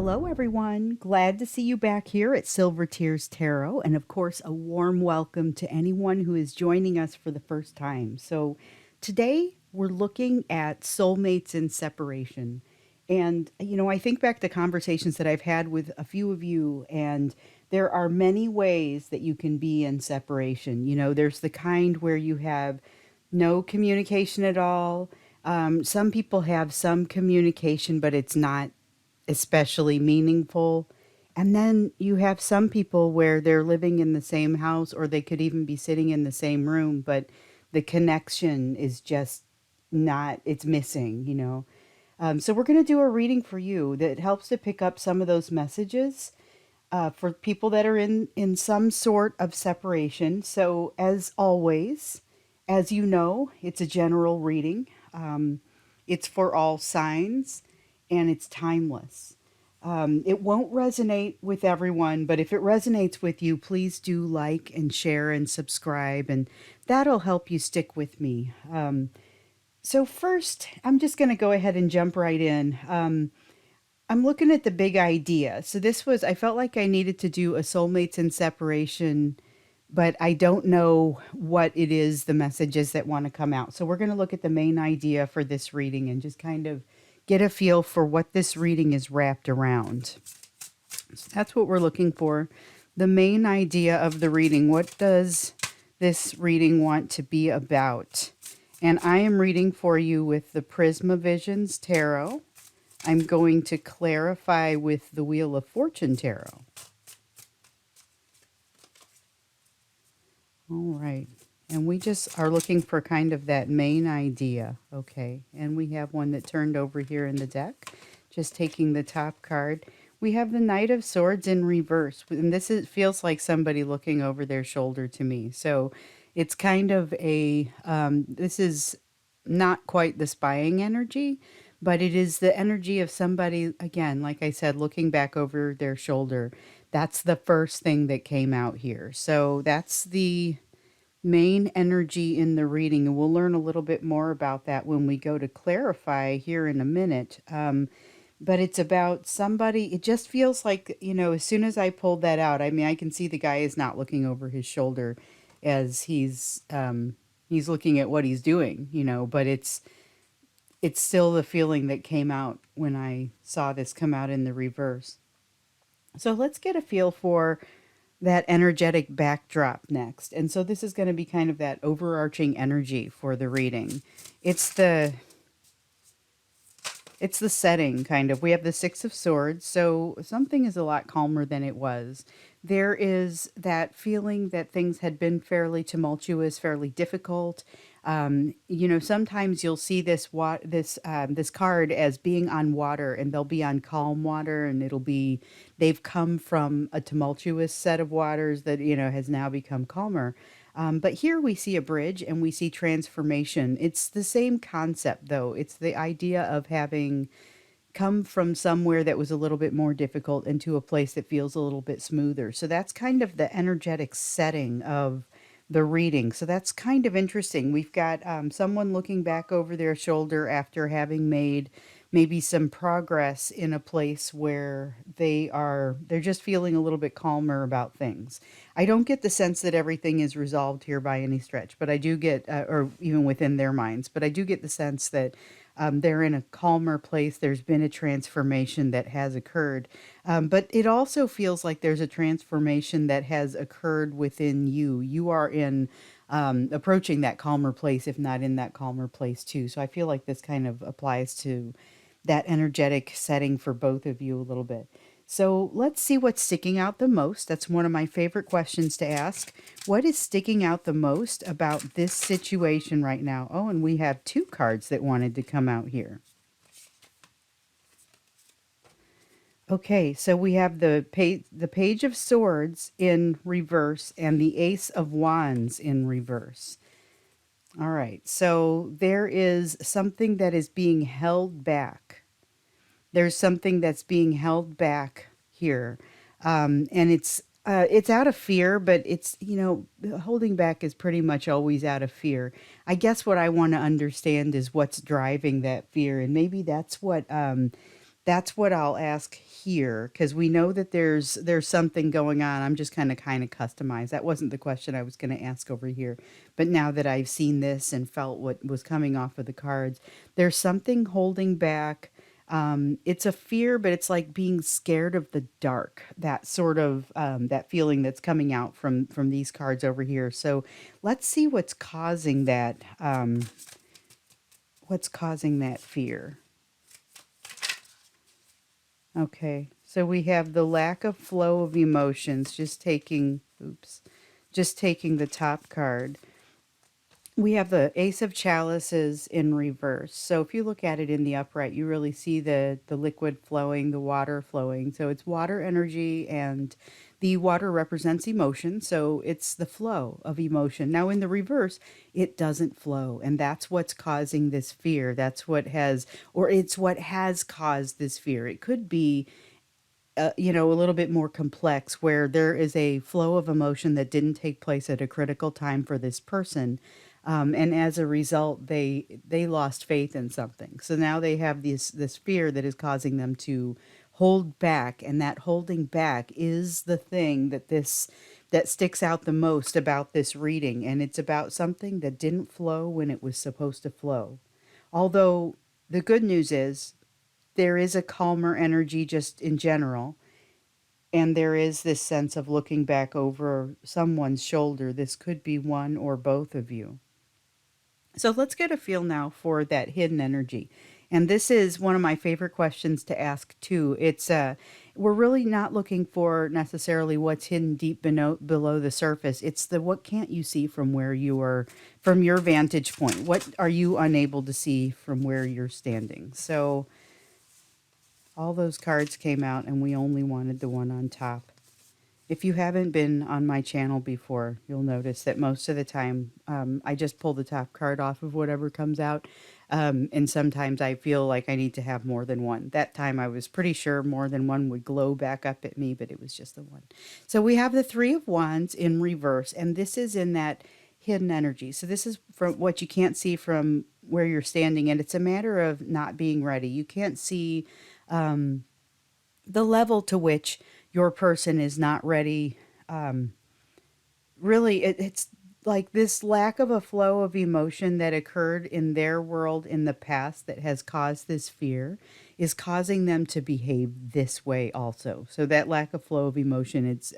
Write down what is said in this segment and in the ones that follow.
Hello, everyone. Glad to see you back here at Silver Tears Tarot. And of course, a warm welcome to anyone who is joining us for the first time. So, today we're looking at soulmates and separation. And, I think back to conversations that I've had with a few of you, and there are many ways that you can be in separation. There's the kind where you have no communication at all. Some people have some communication, but it's not especially meaningful. And then you have some people where they're living in the same house or they could even be sitting in the same room, but the connection is just not, it's missing. So we're going to do a reading for you that helps to pick up some of those messages for people that are in some sort of separation. So as always, as you know, it's a general reading. It's for all signs and it's timeless. It won't resonate with everyone, but if it resonates with you, please do like and share and subscribe, and that'll help you stick with me. So, first, I'm just going to go ahead and jump right in. I'm looking at the big idea. So, I felt like I needed to do a soulmates and separation, but I don't know what it is, the messages that want to come out. So we're going to look at the main idea for this reading and just kind of get a feel for what this reading is wrapped around. So that's what we're looking for. The main idea of the reading. What does this reading want to be about? And I am reading for you with the Prisma Visions Tarot. I'm going to clarify with the Wheel of Fortune Tarot. All right. And we just are looking for kind of that main idea. Okay. And we have one that turned over here in the deck. Just taking the top card. We have the Knight of Swords in reverse. And feels like somebody looking over their shoulder to me. So it's kind of this is not quite the spying energy, but it is the energy of somebody, again, like I said, looking back over their shoulder. That's the first thing that came out here. So that's the main energy in the reading. And we'll learn a little bit more about that when we go to clarify here in a minute. But it's about somebody, it just feels like, as soon as I pulled that out, I mean, I can see the guy is not looking over his shoulder as he's looking at what he's doing, but it's still the feeling that came out when I saw this come out in the reverse. So let's get a feel for that energetic backdrop next. And so this is going to be kind of that overarching energy for the reading. It's the setting, kind of. We have the Six of Swords, so something is a lot calmer than it was. There is that feeling that things had been fairly tumultuous, fairly difficult. Sometimes you'll see this card as being on water, and they'll be on calm water, and they've come from a tumultuous set of waters that has now become calmer. But here we see a bridge and we see transformation. It's the same concept, though. It's the idea of having come from somewhere that was a little bit more difficult into a place that feels a little bit smoother. So that's kind of the energetic setting of the reading. So that's kind of interesting. We've got someone looking back over their shoulder after having made maybe some progress in a place where they're just feeling a little bit calmer about things. I don't get the sense that everything is resolved here by any stretch, but I do get, or even within their minds, but I do get the sense that they're in a calmer place. There's been a transformation that has occurred. But it also feels like there's a transformation that has occurred within you. You are approaching that calmer place, if not in that calmer place too. So I feel like this kind of applies to that energetic setting for both of you a little bit. So let's see what's sticking out the most. That's one of my favorite questions to ask. What is sticking out the most about this situation right now? Oh, and we have two cards that wanted to come out here. Okay, so we have the Page of Swords in reverse and the Ace of Wands in reverse. All right, so there is something that is being held back. There's something that's being held back here. And it's out of fear, but holding back is pretty much always out of fear. I guess what I want to understand is what's driving that fear. And maybe That's what I'll ask here because we know that there's something going on. I'm just kind of customized. That wasn't the question I was going to ask over here. But now that I've seen this and felt what was coming off of the cards, there's something holding back. It's a fear, but it's like being scared of the dark. That sort of that feeling that's coming out from these cards over here. So let's see what's causing that. What's causing that fear? Okay, so we have the lack of flow of emotions, just taking, oops, just taking the top card. We have the Ace of Chalices in reverse. So if you look at it in the upright, you really see the liquid flowing, the water flowing. So it's water energy, and the water represents emotion. So it's the flow of emotion. Now in the reverse, it doesn't flow. And that's what's causing this fear. That's what has, or it's what has caused this fear. It could be a little bit more complex where there is a flow of emotion that didn't take place at a critical time for this person. And as a result, they lost faith in something. So now they have this fear that is causing them to hold back, and that holding back is the thing that sticks out the most about this reading, and it's about something that didn't flow when it was supposed to flow. Although the good news is there is a calmer energy just in general. And there is this sense of looking back over someone's shoulder. This could be one or both of you. So let's get a feel now for that hidden energy. And this is one of my favorite questions to ask too. We're really not looking for necessarily what's hidden deep below the surface. It's the what can't you see from where you are, from your vantage point. What are you unable to see from where you're standing? So all those cards came out, and we only wanted the one on top. If you haven't been on my channel before, you'll notice that most of the time I just pull the top card off of whatever comes out. And sometimes I feel like I need to have more than one. That time I was pretty sure more than one would glow back up at me, but it was just the one. So we have the Three of Wands in reverse, and this is in that hidden energy. So this is from what you can't see from where you're standing, and it's a matter of not being ready. You can't see the level to which your person is not ready. Really, it's like this lack of a flow of emotion that occurred in their world in the past that has caused this fear is causing them to behave this way also. So that lack of flow of emotion, it's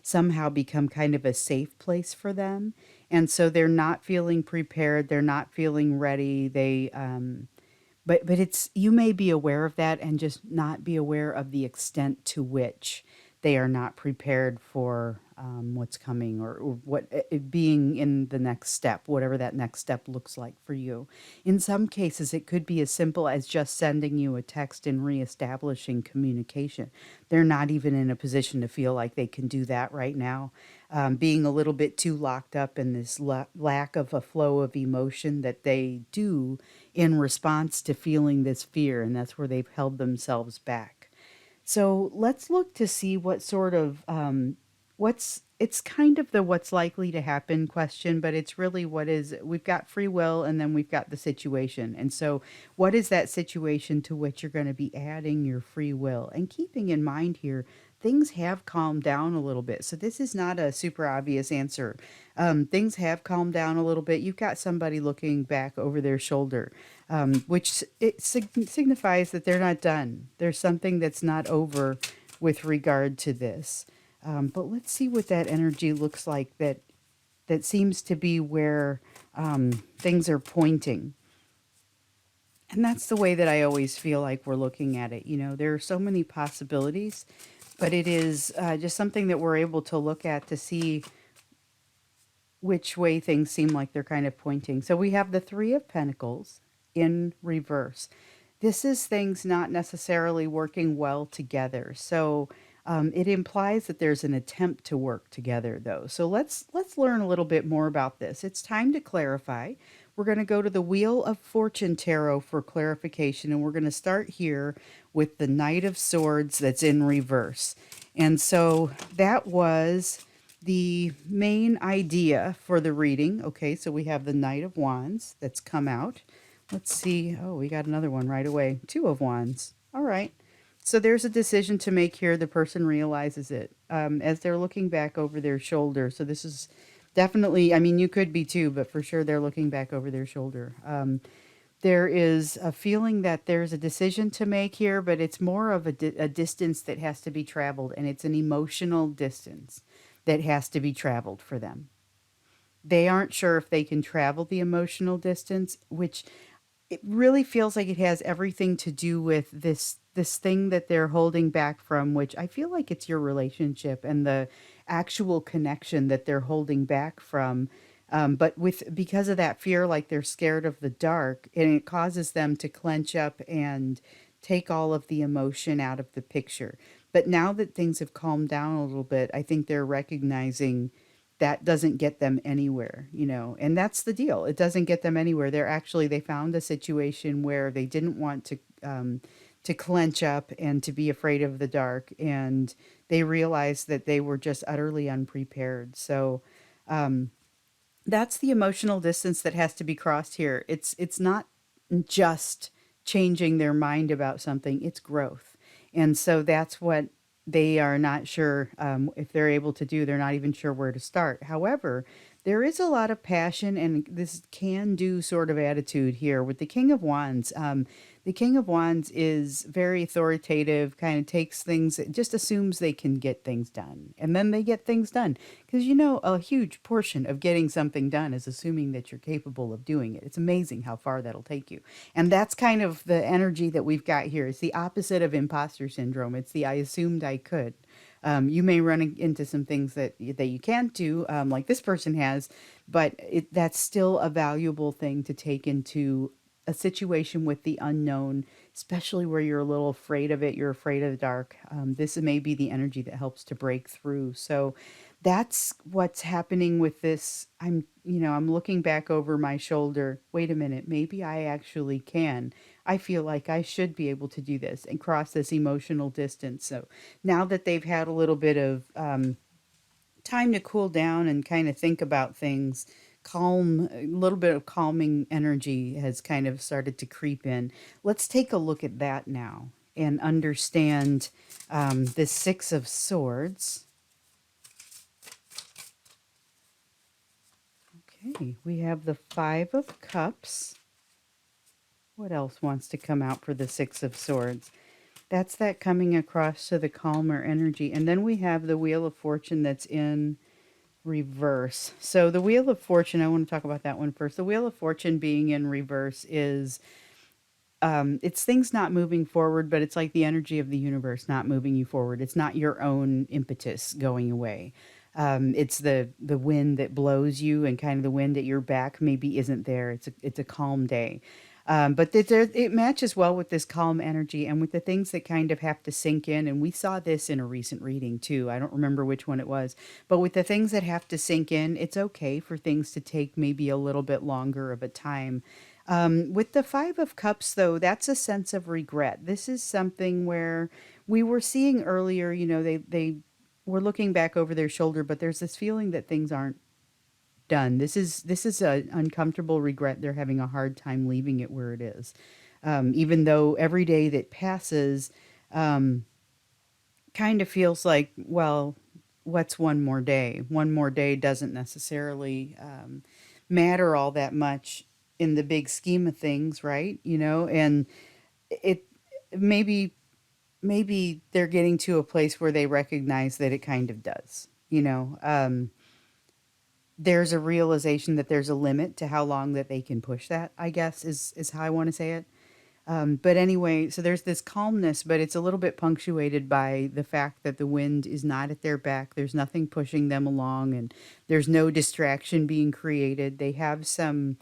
somehow become kind of a safe place for them. And so they're not feeling prepared. They're not feeling ready. But it's you may be aware of that and just not be aware of the extent to which they are not prepared for what's coming, or what it being in the next step, whatever that next step looks like for you. In some cases, it could be as simple as just sending you a text and reestablishing communication. They're not even in a position to feel like they can do that right now. Being a little bit too locked up in this lack of a flow of emotion that they do in response to feeling this fear, and that's where they've held themselves back. So let's look to see what sort of it's kind of the what's likely to happen question, but it's really what is we've got free will, and then we've got the situation. And so what is that situation to which you're going to be adding your free will? And keeping in mind here, things have calmed down a little bit. So this is not a super obvious answer. Things have calmed down a little bit. You've got somebody looking back over their shoulder, which signifies that they're not done. There's something that's not over with regard to this. But let's see what that energy looks like that seems to be where things are pointing. And that's the way that I always feel like we're looking at it. There are so many possibilities, but it is just something that we're able to look at to see which way things seem like they're kind of pointing. So we have the Three of Pentacles in reverse. This is things not necessarily working well together. So it implies that there's an attempt to work together, though. So let's learn a little bit more about this. It's time to clarify. We're going to go to the Wheel of Fortune Tarot for clarification, and we're going to start here with the Knight of Swords that's in reverse. And so that was the main idea for the reading. Okay, so we have the Knight of Wands that's come out. Let's see. Oh, we got another one right away. Two of Wands. All right. So there's a decision to make here. The person realizes it as they're looking back over their shoulder. So this is definitely, I mean, you could be too, but for sure they're looking back over their shoulder. There is a feeling that there's a decision to make here, but it's more of a distance that has to be traveled, and it's an emotional distance that has to be traveled for them. They aren't sure if they can travel the emotional distance, which it really feels like it has everything to do with this thing that they're holding back from, which I feel like it's your relationship and the actual connection that they're holding back from. But with because of that fear, like they're scared of the dark, and it causes them to clench up and take all of the emotion out of the picture. But now that things have calmed down a little bit, I think they're recognizing that doesn't get them anywhere, you know, and that's the deal. It doesn't get them anywhere. They found a situation where they didn't want to clench up and to be afraid of the dark, and they realized that they were just utterly unprepared. So, um, that's the emotional distance that has to be crossed here. It's not just changing their mind about something, it's growth. And so that's what they are not sure if they're able to do. They're not even sure where to start. However, there is a lot of passion and this can do sort of attitude here with the King of Wands. The King of Wands is very authoritative, kind of takes things, just assumes they can get things done. And then they get things done. Because you know, a huge portion of getting something done is assuming that you're capable of doing it. It's amazing how far that'll take you. And that's kind of the energy that we've got here. It's the opposite of imposter syndrome. It's the I assumed I could. You may run into some things that you can't do, like this person has, but that's still a valuable thing to take into a situation with the unknown, especially where you're a little afraid of it. You're afraid of the dark. This may be the energy that helps to break through. So that's what's happening with this. I'm looking back over my shoulder. Wait a minute, maybe I actually can. I feel like I should be able to do this and cross this emotional distance. So now that they've had a little bit of time to cool down and kind of think about things, a little bit of calming energy has kind of started to creep in. Let's take a look at that now and understand this Six of Swords. Okay, we have the Five of Cups. What else wants to come out for the Six of Swords? That's that coming across to the calmer energy. And then we have the Wheel of Fortune that's in reverse. So the Wheel of Fortune, I want to talk about that one first. The Wheel of Fortune being in reverse is it's things not moving forward, but it's like the energy of the universe not moving you forward. It's not your own impetus going away. It's the wind that blows you, and kind of the wind at your back maybe isn't there. It's a calm day. But it matches well with this calm energy and with the things that kind of have to sink in. And we saw this in a recent reading too. I don't remember which one it was, but with the things that have to sink in, it's okay for things to take maybe a little bit longer of a time. With the Five of Cups, though, that's a sense of regret. This is something where we were seeing earlier, you know, they were looking back over their shoulder, but there's this feeling that things aren't done. This is an uncomfortable regret. They're having a hard time leaving it where it is. Even though every day that passes um, kind of feels like, well, what's one more day? One more day doesn't necessarily matter all that much in the big scheme of things, right? You know, and it maybe maybe they're getting to a place where they recognize that it kind of does. There's a realization that there's a limit to how long that they can push that, I guess, is how I want to say it. But anyway, so there's this calmness, but it's a little bit punctuated by the fact that the wind is not at their back. There's nothing pushing them along, and there's no distraction being created. They have some,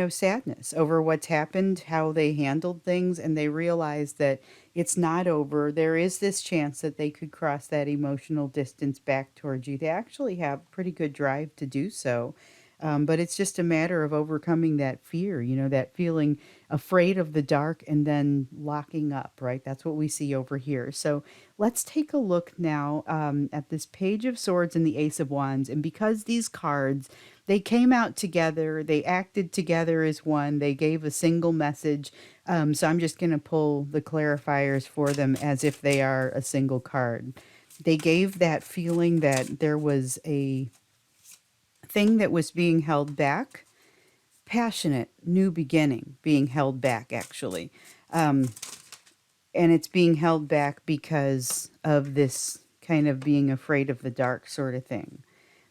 sadness over what's happened, how they handled things, and they realize that it's not over. There is this chance that they could cross that emotional distance back towards you. They actually have pretty good drive to do so. But it's just a matter of overcoming that fear, that feeling afraid of the dark and then locking up, right? That's what we see over here. So let's take a look now at this Page of Swords and the Ace of Wands. And because these cards, they came out together, they acted together as one, they gave a single message. So I'm just going to pull the clarifiers for them as if they are a single card. They gave that feeling that there was a thing that was being held back, passionate new beginning being held back, actually. Um, and it's being held back because of this kind of being afraid of the dark sort of thing.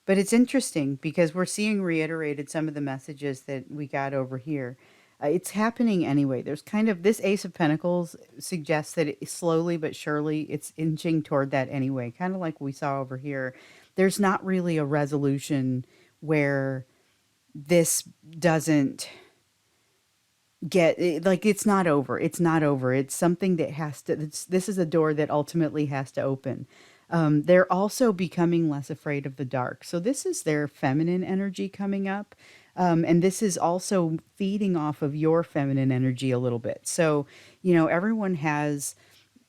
But it's interesting because we're seeing reiterated some of the messages that we got over here. It's happening anyway. There's kind of this Ace of Pentacles suggests that slowly but surely it's inching toward that anyway, kind of like we saw over here. There's not really a resolution where this doesn't like it's not over. It's not over. It's something that has to, this is a door that ultimately has to open. They're also becoming less afraid of the dark. So this is their feminine energy coming up. And this is also feeding off of your feminine energy a little bit. So, everyone has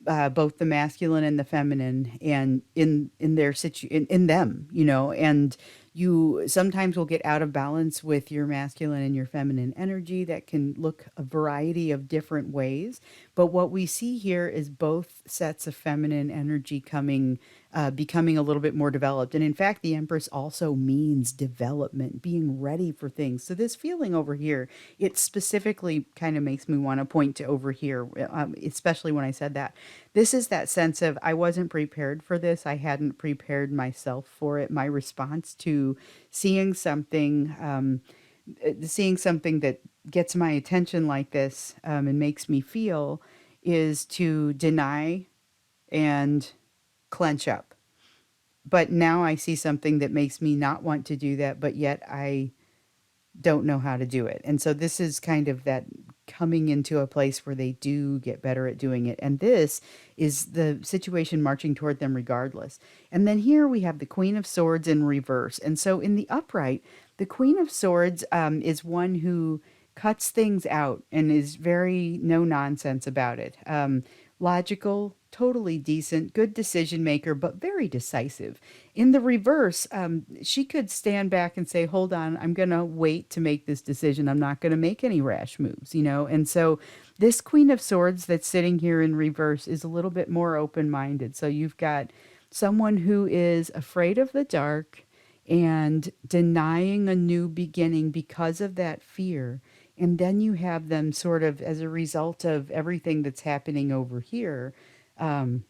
both the masculine and the feminine, and in their in them, and you sometimes will get out of balance with your masculine and your feminine energy. That can look a variety of different ways, but what we see here is both sets of feminine energy becoming a little bit more developed. And in fact, the Empress also means development, being ready for things. So this feeling over here, it specifically kind of makes me want to point to over here, especially when I said that. This is that sense of I wasn't prepared for this. I hadn't prepared myself for it. My response to seeing something, seeing something that gets my attention like this, and makes me feel, is to deny and clench up. But now I see something that makes me not want to do that, but yet I don't know how to do it. And so this is kind of that coming into a place where they do get better at doing it. And this is the situation marching toward them regardless. And then here we have the Queen of Swords in reverse. And so in the upright, the Queen of Swords is one who cuts things out and is very no nonsense about it. Logical, totally decent, good decision maker, but very decisive. In the reverse, she could stand back and say, hold on, I'm going to wait to make this decision. I'm not going to make any rash moves. And so this Queen of Swords that's sitting here in reverse is a little bit more open minded. So you've got someone who is afraid of the dark and denying a new beginning because of that fear. And then you have them sort of, as a result of everything that's happening over here, um,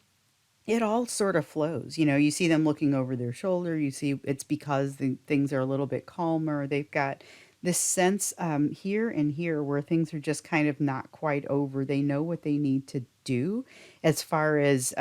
it all sort of flows. You see them looking over their shoulder. You see it's because things are a little bit calmer. They've got this sense here and here where things are just kind of not quite over. They know what they need to do as far as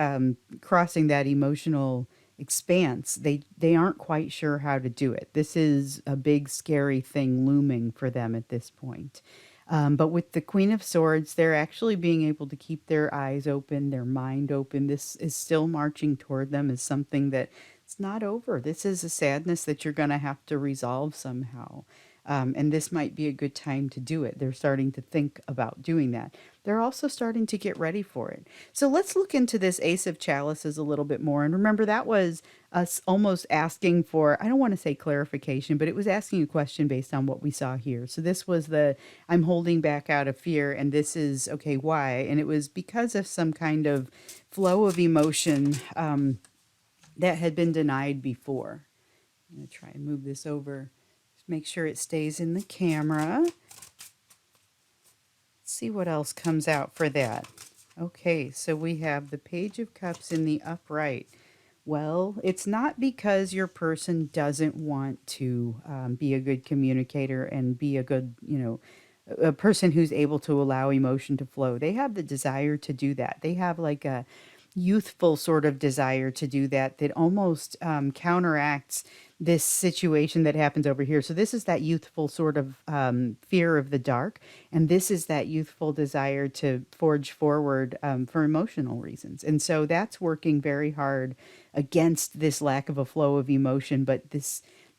crossing that emotional expanse. They aren't quite sure how to do it. This is a big scary thing looming for them at this point. But with the Queen of Swords, they're actually being able to keep their eyes open, their mind open. This is still marching toward them as something that it's not over. This is a sadness that you're going to have to resolve somehow. And this might be a good time to do it. They're starting to think about doing that. They're also starting to get ready for it. So let's look into this Ace of Chalices a little bit more. And remember, that was us almost asking for, I don't want to say clarification, but it was asking a question based on what we saw here. So this was the, I'm holding back out of fear. And this is, okay, why? And it was because of some kind of flow of emotion that had been denied before. I'm going to try and move this over. Make sure it stays in the camera. Let's see what else comes out for that. Okay, so we have the Page of Cups in the upright. Well, it's not because your person doesn't want to be a good communicator and be a good, a person who's able to allow emotion to flow. They have the desire to do that. They have like a youthful sort of desire to do that that almost counteracts this situation that happens over here. So this is that youthful sort of fear of the dark, and this is that youthful desire to forge forward for emotional reasons. And so that's working very hard against this lack of a flow of emotion. But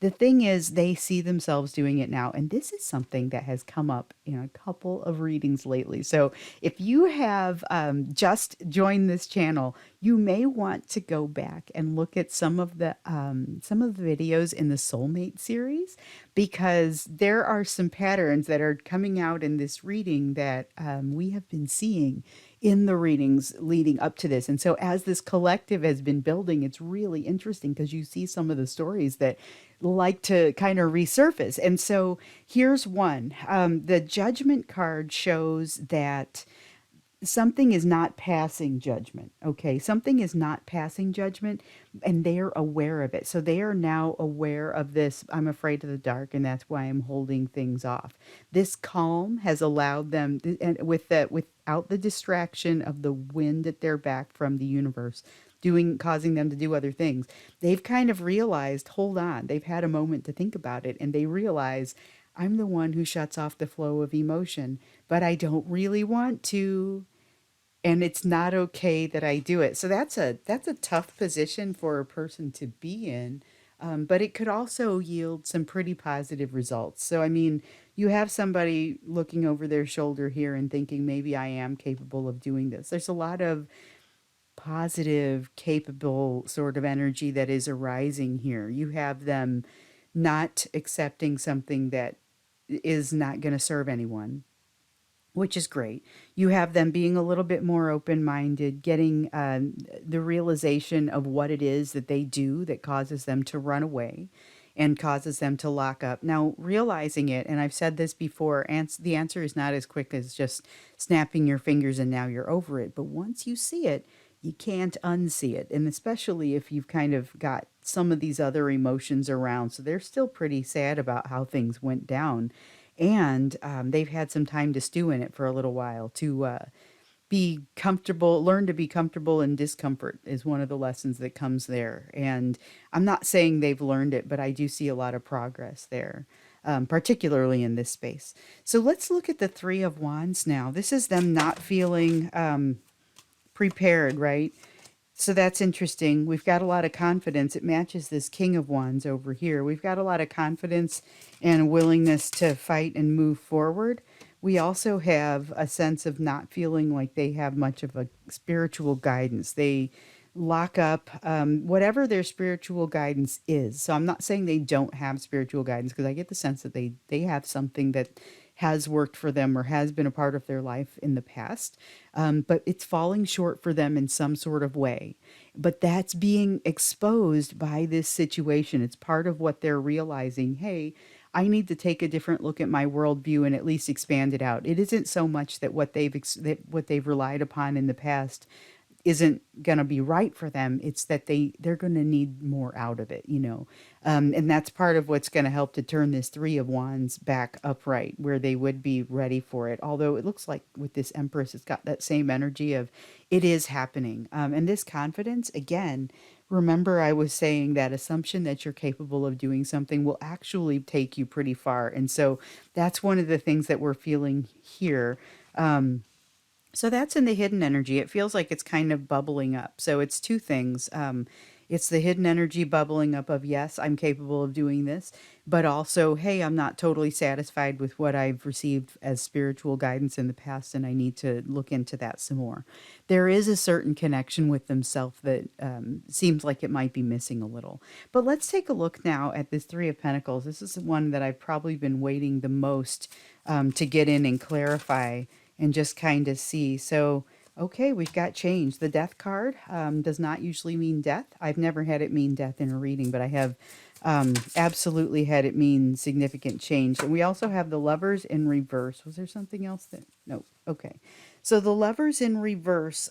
The thing is, they see themselves doing it now. And this is something that has come up in a couple of readings lately. So if you have just joined this channel, you may want to go back and look at some of the videos in the Soulmate series, because there are some patterns that are coming out in this reading that we have been seeing in the readings leading up to this. And so, as this collective has been building, it's really interesting because you see some of the stories that like to kind of resurface. And so, here's one. The judgment card shows that something is not passing judgment. Okay. Something is not passing judgment, and they are aware of it. So they are now aware of this. I'm afraid of the dark, and that's why I'm holding things off. This calm has allowed them, and with that, without the distraction of the wind at their back from the universe, causing them to do other things. They've kind of realized, hold on, they've had a moment to think about it, and they realize I'm the one who shuts off the flow of emotion, but I don't really want to, and it's not okay that I do it. So that's a tough position for a person to be in, but it could also yield some pretty positive results. So I mean, you have somebody looking over their shoulder here and thinking maybe I am capable of doing this. There's a lot of positive, capable sort of energy that is arising here. You have them not accepting something that is not going to serve anyone, which is great. You have them being a little bit more open minded, getting the realization of what it is that they do that causes them to run away and causes them to lock up. Now, realizing it, and I've said this before, the answer is not as quick as just snapping your fingers and now you're over it. But once you see it, you can't unsee it. And especially if you've kind of got some of these other emotions around. So they're still pretty sad about how things went down, and they've had some time to stew in it for a little while to be comfortable, learn to be comfortable in discomfort is one of the lessons that comes there. And I'm not saying they've learned it, but I do see a lot of progress there, particularly in this space. So let's look at the Three of Wands now. This is them not feeling prepared, right? So that's interesting. We've got a lot of confidence. It matches this King of Wands over here. We've got a lot of confidence and a willingness to fight and move forward. We also have a sense of not feeling like they have much of a spiritual guidance. They lock up whatever their spiritual guidance is. So I'm not saying they don't have spiritual guidance, because I get the sense that they have something that has worked for them or has been a part of their life in the past, but it's falling short for them in some sort of way. But that's being exposed by this situation. It's part of what they're realizing. Hey, I need to take a different look at my worldview and at least expand it out. It isn't so much that what they've relied upon in the past isn't going to be right for them. It's that they're going to need more out of it. And that's part of what's going to help to turn this Three of Wands back upright, where they would be ready for it. Although it looks like with this Empress, it's got that same energy of it is happening. And this confidence, again, remember I was saying that assumption that you're capable of doing something will actually take you pretty far. And so that's one of the things that we're feeling here. So that's in the hidden energy. It feels like it's kind of bubbling up. So it's two things. It's the hidden energy bubbling up of, yes, I'm capable of doing this, but also, hey, I'm not totally satisfied with what I've received as spiritual guidance in the past, and I need to look into that some more. There is a certain connection with themselves that seems like it might be missing a little. But let's take a look now at this Three of Pentacles. This is the one that I've probably been waiting the most to get in and clarify and just kind of see. So, okay, we've got change. The Death card does not usually mean death. I've never had it mean death in a reading, but I have absolutely had it mean significant change. And we also have the Lovers in reverse. Was there something else that? No. Okay. So the Lovers in reverse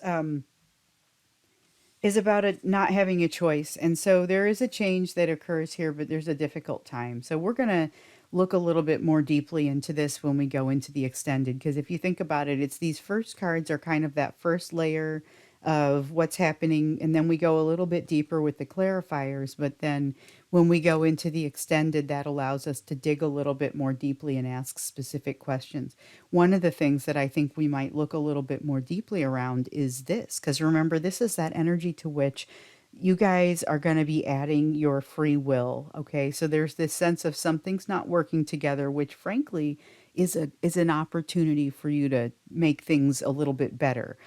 is about not having a choice. And so there is a change that occurs here, but there's a difficult time. So we're going to look a little bit more deeply into this when we go into the extended, because if you think about it, it's these first cards are kind of that first layer of what's happening, and then we go a little bit deeper with the clarifiers, but then when we go into the extended, that allows us to dig a little bit more deeply and ask specific questions. One of the things that I think we might look a little bit more deeply around is this, because remember, this is that energy to which you guys are going to be adding your free will. Okay, so there's this sense of something's not working together, which frankly is an opportunity for you to make things a little bit better.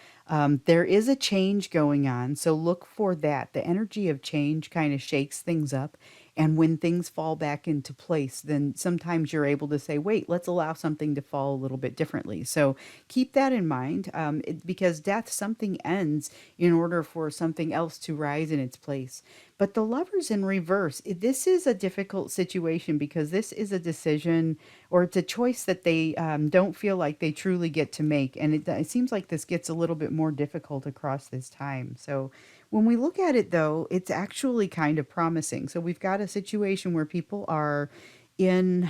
There is a change going on, so look for that. The energy of change kind of shakes things up, and when things fall back into place, then sometimes you're able to say, wait, let's allow something to fall a little bit differently. So keep that in mind, because death, something ends in order for something else to rise in its place. But the lovers in reverse, this is a difficult situation because this is a decision, or it's a choice that they don't feel like they truly get to make. And it seems like this gets a little bit more difficult across this time. So when we look at it, though, it's actually kind of promising. So we've got a situation where people are in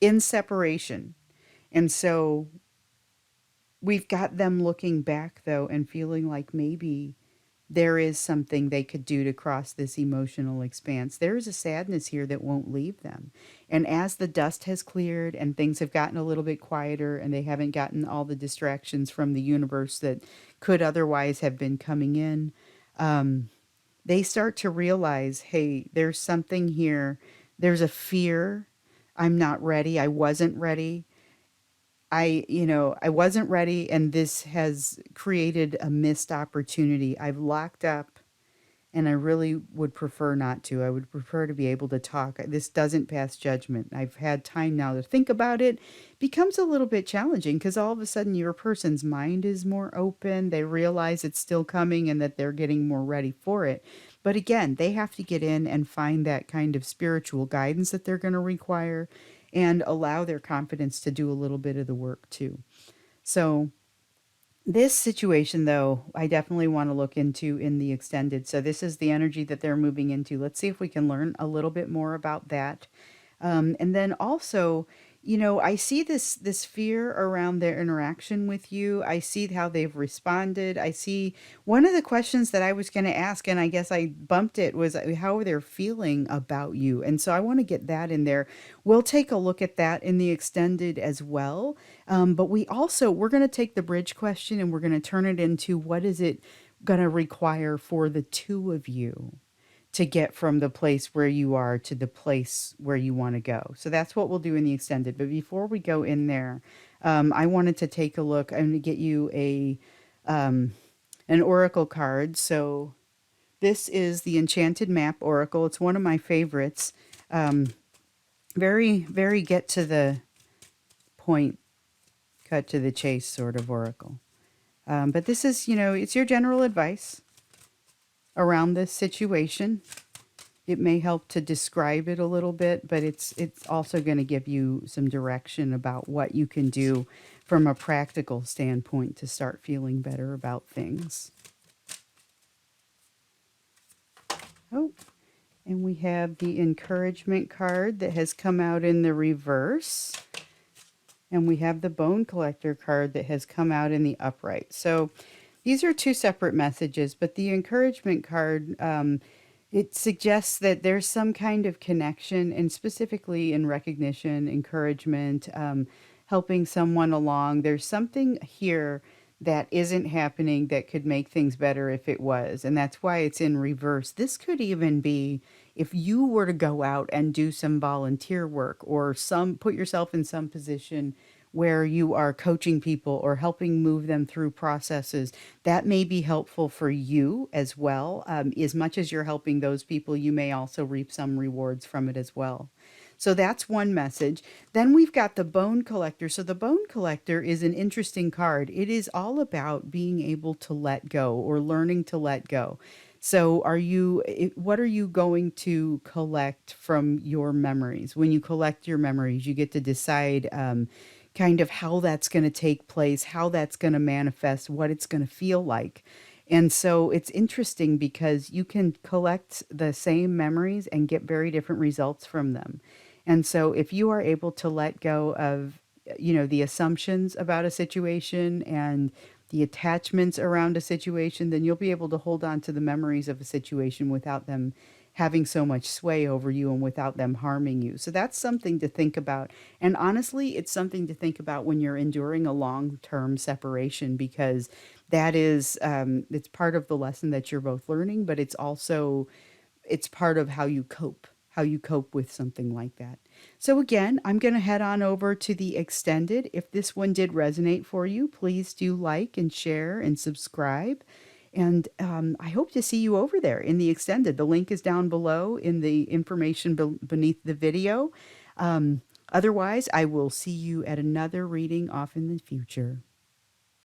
in separation, and so we've got them looking back, though, and feeling like maybe there is something they could do to cross this emotional expanse. There is a sadness here that won't leave them. And as the dust has cleared and things have gotten a little bit quieter and they haven't gotten all the distractions from the universe that could otherwise have been coming in, they start to realize, hey, there's something here. There's a fear. I'm not ready. I wasn't ready. I wasn't ready, and this has created a missed opportunity. I've locked up, and I really would prefer not to. I would prefer to be able to talk. This doesn't pass judgment. I've had time now to think about it. Becomes a little bit challenging because all of a sudden your person's mind is more open. They realize it's still coming and that they're getting more ready for it. But again, they have to get in and find that kind of spiritual guidance that they're going to require and allow their confidence to do a little bit of the work too. So, this situation, though, I definitely want to look into in the extended. So, this is the energy that they're moving into. Let's see if we can learn a little bit more about that. And then also, I see this fear around their interaction with you. I see how they've responded. I see one of the questions that I was going to ask, and I guess I bumped it, was how they're feeling about you. And so I want to get that in there. We'll take a look at that in the extended as well. But we're going to take the bridge question and we're going to turn it into what is it going to require for the two of you to get from the place where you are to the place where you want to go. So that's what we'll do in the extended. But before we go in there, I wanted to take a look. I'm going to get you um, an oracle card. So this is the Enchanted Map Oracle. It's one of my favorites. Um, very, very get to the point, cut to the chase sort of oracle. But this is, it's your general advice around this situation. It may help to describe it a little bit, but it's also going to give you some direction about what you can do from a practical standpoint to start feeling better about things. Oh, and we have the encouragement card that has come out in the reverse. And we have the bone collector card that has come out in the upright. So these are two separate messages, but the encouragement card, it suggests that there's some kind of connection, and specifically in recognition, encouragement, helping someone along. There's something here that isn't happening that could make things better if it was. And that's why it's in reverse. This could even be if you were to go out and do some volunteer work or put yourself in some position where you are coaching people or helping move them through processes, that may be helpful for you as well. As much as you're helping those people, you may also reap some rewards from it as well. So that's one message. Then we've got the bone collector. So the bone collector is an interesting card. It is all about being able to let go or learning to let go. So what are you going to collect from your memories? When you collect your memories, you get to decide kind of how that's going to take place, how that's going to manifest, what it's going to feel like. And so it's interesting because you can collect the same memories and get very different results from them. And so if you are able to let go of, the assumptions about a situation and the attachments around a situation, then you'll be able to hold on to the memories of a situation without them having so much sway over you and without them harming you. So that's something to think about. And honestly, it's something to think about when you're enduring a long-term separation, because that is it's part of the lesson that you're both learning, but it's part of how you cope with something like that. So again, I'm going to head on over to the extended. If this one did resonate for you, please do like and share and subscribe. And I hope to see you over there in the extended. The link is down below in the information beneath the video. Otherwise, I will see you at another reading off in the future.